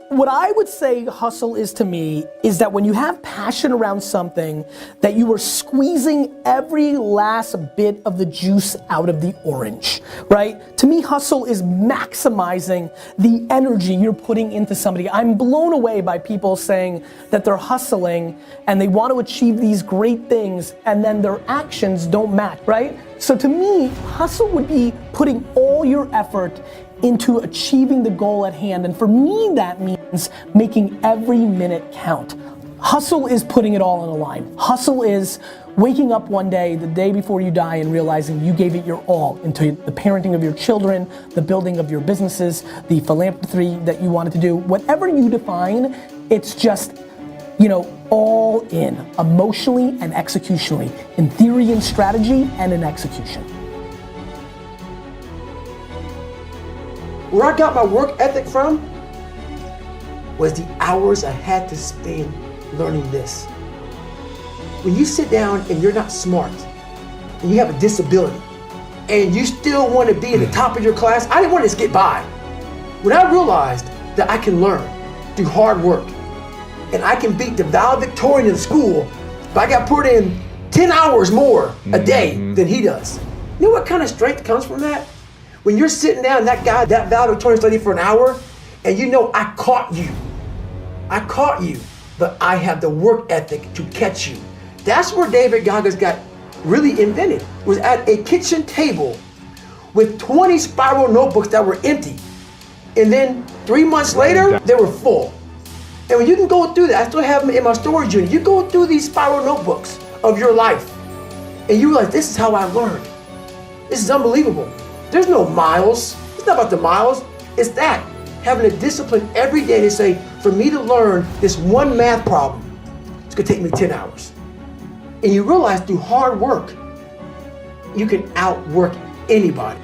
what I would say hustle is to me is that when you have passion around something, that you are squeezing every last bit of the juice out of the orange, right? To me, hustle is maximizing the energy you're putting into somebody. I'm blown away by people saying that they're hustling and they want to achieve these great things and then their actions don't match, right? So to me, hustle would be putting all your effort into achieving the goal at hand. And for me, that means making every minute count. Hustle is putting it all on the line. Hustle is waking up one day, the day before you die, and realizing you gave it your all into the parenting of your children, the building of your businesses, the philanthropy that you wanted to do. Whatever you define, it's just, all in, emotionally and executionally, in theory and strategy and in execution. Where I got my work ethic from was the hours I had to spend learning this. When you sit down and you're not smart, and you have a disability, and you still want to be at the top of your class, I didn't want to just get by. When I realized that I can learn through hard work, and I can beat the valedictorian in school, but I got put in 10 hours more a day than he does. You know what kind of strength comes from that? When you're sitting down, that valedictorian studied for an hour, and I caught you, but I have the work ethic to catch you. That's where David Goggins got really invented, was at a kitchen table with 20 spiral notebooks that were empty. And then 3 months later, they were full. And when you can go through that, I still have them in my storage unit, you go through these spiral notebooks of your life, and you realize, this is how I learned. This is unbelievable. There's no miles. It's not about the miles. It's that, having a discipline every day to say, for me to learn this one math problem, it's gonna take me 10 hours. And you realize through hard work, you can outwork anybody.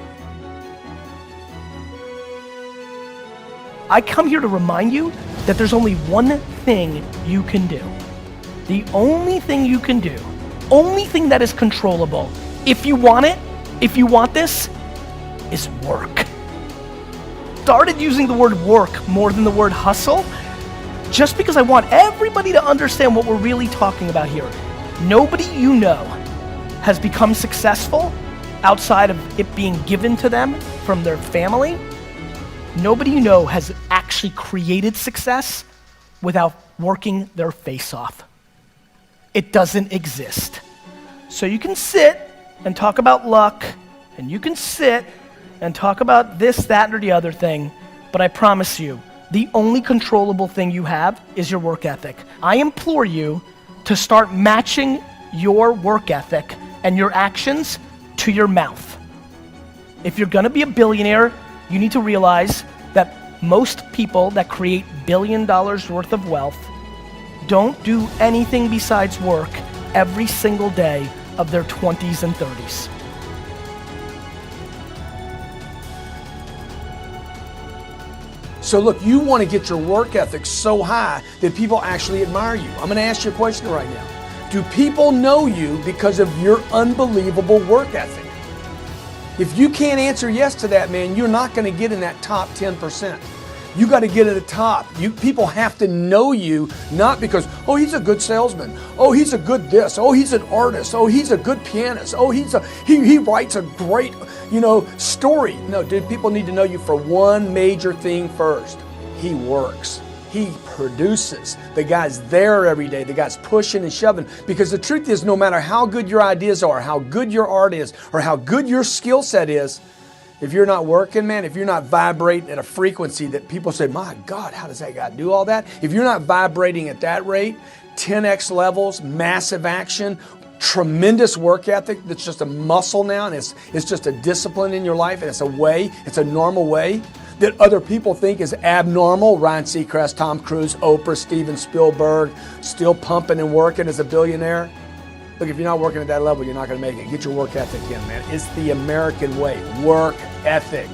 I come here to remind you that there's only one thing you can do. The only thing you can do, only thing that is controllable, if you want it, if you want this, is work. Started using the word work more than the word hustle, just because I want everybody to understand what we're really talking about here. Nobody you know has become successful outside of it being given to them from their family. Nobody you know has actually created success without working their face off. It doesn't exist. So you can sit and talk about luck, and you can sit and talk about this, that, or the other thing, but I promise you, the only controllable thing you have is your work ethic. I implore you to start matching your work ethic and your actions to your mouth. If you're gonna be a billionaire, you need to realize that most people that create $1 billion worth of wealth don't do anything besides work every single day of their 20s and 30s. So look, you want to get your work ethic so high that people actually admire you. I'm going to ask you a question right now. Do people know you because of your unbelievable work ethic? If you can't answer yes to that, man, you're not going to get in that top 10%. You got to get at the top. People have to know you, not because, oh, he's a good salesman. Oh, he's a good this. Oh, he's an artist. Oh, he's a good pianist. Oh, he writes a great, story. No, dude, people need to know you for one major thing first. He works. He produces. The guy's there every day. The guy's pushing and shoving. Because the truth is, no matter how good your ideas are, how good your art is, or how good your skill set is, if you're not working, man, if you're not vibrating at a frequency that people say, my God, how does that guy do all that? If you're not vibrating at that rate, 10x levels, massive action, tremendous work ethic that's just a muscle now, and it's just a discipline in your life, and it's a normal way that other people think is abnormal. Ryan Seacrest, Tom Cruise, Oprah, Steven Spielberg, still pumping and working as a billionaire. Look, if you're not working at that level, you're not going to make it. Get your work ethic in, man. It's the American way. Work ethic.